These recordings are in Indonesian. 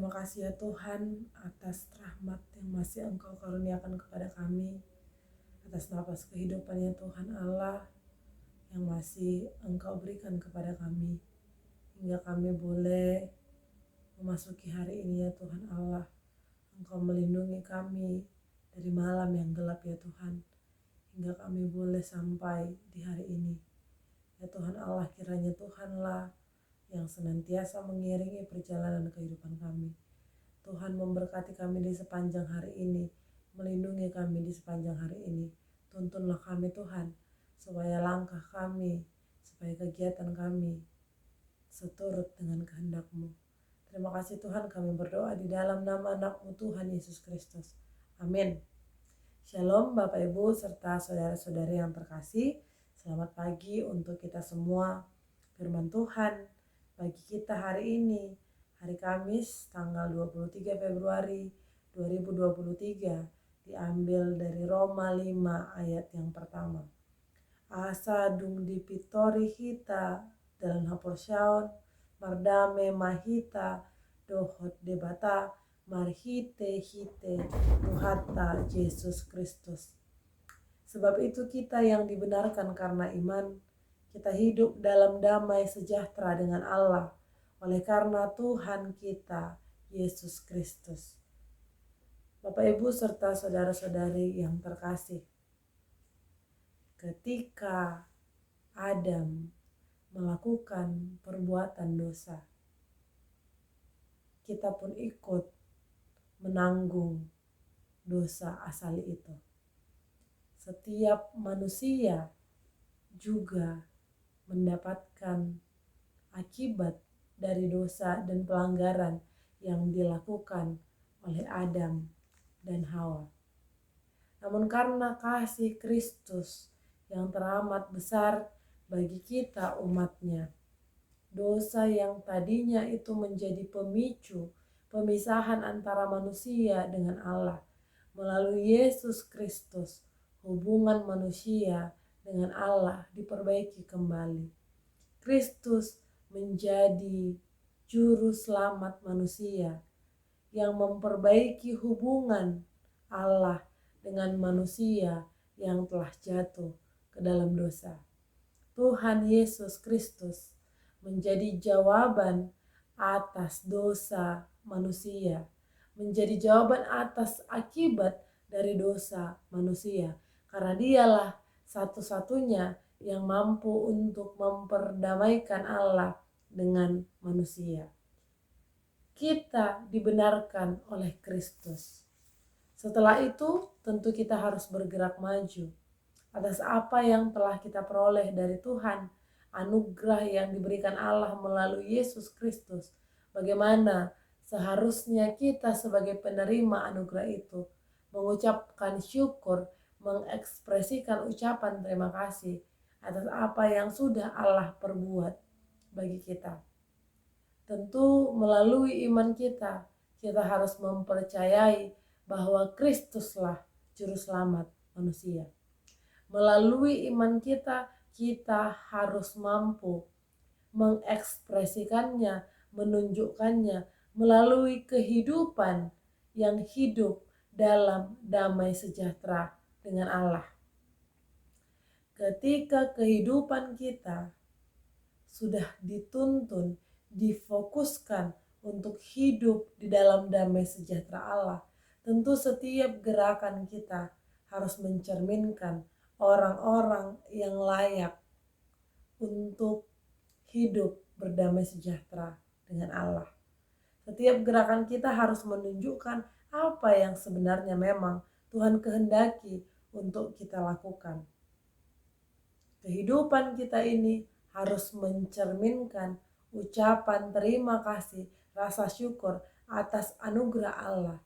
Terima kasih ya Tuhan atas rahmat yang masih Engkau karuniakan kepada kami, atas nafas kehidupan ya Tuhan Allah yang masih Engkau berikan kepada kami, hingga kami boleh memasuki hari ini ya Tuhan Allah. Engkau melindungi kami dari malam yang gelap ya Tuhan, hingga kami boleh sampai di hari ini. Ya Tuhan Allah, kiranya Tuhanlah yang senantiasa mengiringi perjalanan kehidupan kami. Tuhan memberkati kami di sepanjang hari ini, melindungi kami di sepanjang hari ini. Tuntunlah kami Tuhan, supaya langkah kami, supaya kegiatan kami seturut dengan kehendak-Mu. Terima kasih Tuhan, kami berdoa di dalam nama anak-Mu Tuhan Yesus Kristus. Amin. Shalom Bapak Ibu serta saudara-saudari yang terkasih. Selamat pagi untuk kita semua. Firman Tuhan bagi kita hari ini, hari Kamis tanggal 23 Februari 2023, diambil dari Roma 5 ayat yang pertama. Asa dung dipitori hita dalam haporsaon mardame mahita dohot debata marhite hite Tuhata Yesus Kristus. Sebab itu kita yang dibenarkan karena iman, kita hidup dalam damai sejahtera dengan Allah oleh karena Tuhan kita Yesus Kristus. Bapak Ibu serta saudara-saudari yang terkasih, ketika Adam melakukan perbuatan dosa, kita pun ikut menanggung dosa asali itu. Setiap manusia juga mendapatkan akibat dari dosa dan pelanggaran yang dilakukan oleh Adam dan Hawa. Namun karena kasih Kristus yang teramat besar bagi kita umatnya, dosa yang tadinya itu menjadi pemicu pemisahan antara manusia dengan Allah, melalui Yesus Kristus hubungan manusia dengan Allah diperbaiki kembali. Kristus menjadi juru selamat manusia yang memperbaiki hubungan Allah dengan manusia yang telah jatuh ke dalam dosa. Tuhan Yesus Kristus menjadi jawaban atas dosa manusia, menjadi jawaban atas akibat dari dosa manusia, karena dialah satu-satunya yang mampu untuk memperdamaikan Allah dengan manusia. Kita dibenarkan oleh Kristus. Setelah itu tentu kita harus bergerak maju atas apa yang telah kita peroleh dari Tuhan, anugerah yang diberikan Allah melalui Yesus Kristus. Bagaimana seharusnya kita sebagai penerima anugerah itu mengucapkan syukur, mengekspresikan ucapan terima kasih atas apa yang sudah Allah perbuat bagi kita. Tentu melalui iman kita harus mempercayai bahwa Kristuslah juru selamat manusia. Melalui iman kita harus mampu mengekspresikannya, menunjukkannya melalui kehidupan yang hidup dalam damai sejahtera dengan Allah. Ketika kehidupan kita sudah dituntun, difokuskan untuk hidup di dalam damai sejahtera Allah, tentu setiap gerakan kita harus mencerminkan orang-orang yang layak untuk hidup berdamai sejahtera dengan Allah. Setiap gerakan kita harus menunjukkan apa yang sebenarnya memang Tuhan kehendaki untuk kita lakukan. Kehidupan kita ini harus mencerminkan ucapan terima kasih, rasa syukur atas anugerah Allah,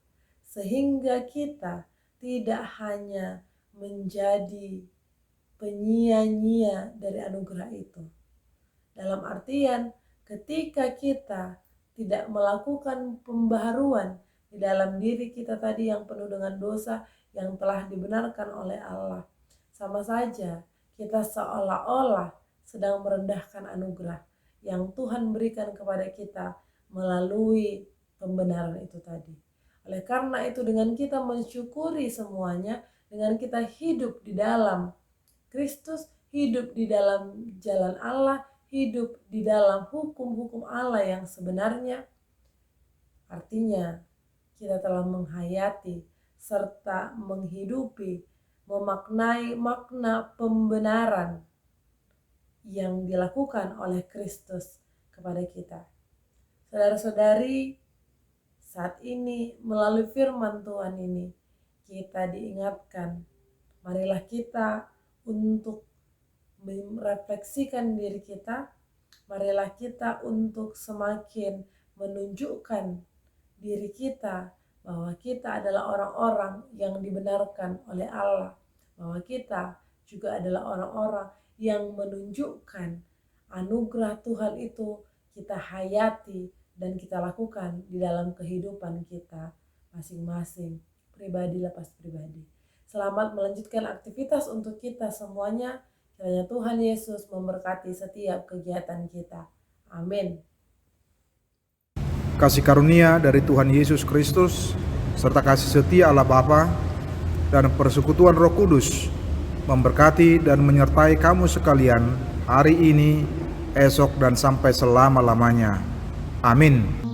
sehingga kita tidak hanya menjadi penyia-nyia dari anugerah itu. Dalam artian, ketika kita tidak melakukan pembaharuan di dalam diri kita tadi yang penuh dengan dosa yang telah dibenarkan oleh Allah, sama saja kita seolah-olah sedang merendahkan anugerah yang Tuhan berikan kepada kita melalui pembenaran itu tadi. Oleh karena itu dengan kita mensyukuri semuanya, dengan kita hidup di dalam Kristus, hidup di dalam jalan Allah, hidup di dalam hukum-hukum Allah yang sebenarnya, artinya kita telah menghayati serta menghidupi, memaknai makna pembenaran yang dilakukan oleh Kristus kepada kita. Saudara-saudari, saat ini melalui firman Tuhan ini kita diingatkan, marilah kita untuk merefleksikan diri kita, marilah kita untuk semakin menunjukkan diri kita bahwa kita adalah orang-orang yang dibenarkan oleh Allah, bahwa kita juga adalah orang-orang yang menunjukkan anugerah Tuhan itu kita hayati dan kita lakukan di dalam kehidupan kita masing-masing, pribadi lepas pribadi. Selamat melanjutkan aktivitas untuk kita semuanya. Kiranya Tuhan Yesus memberkati setiap kegiatan kita. Amin. Kasih karunia dari Tuhan Yesus Kristus serta kasih setia Allah Bapa dan persekutuan Roh Kudus memberkati dan menyertai kamu sekalian hari ini, esok, dan sampai selama-lamanya. Amin.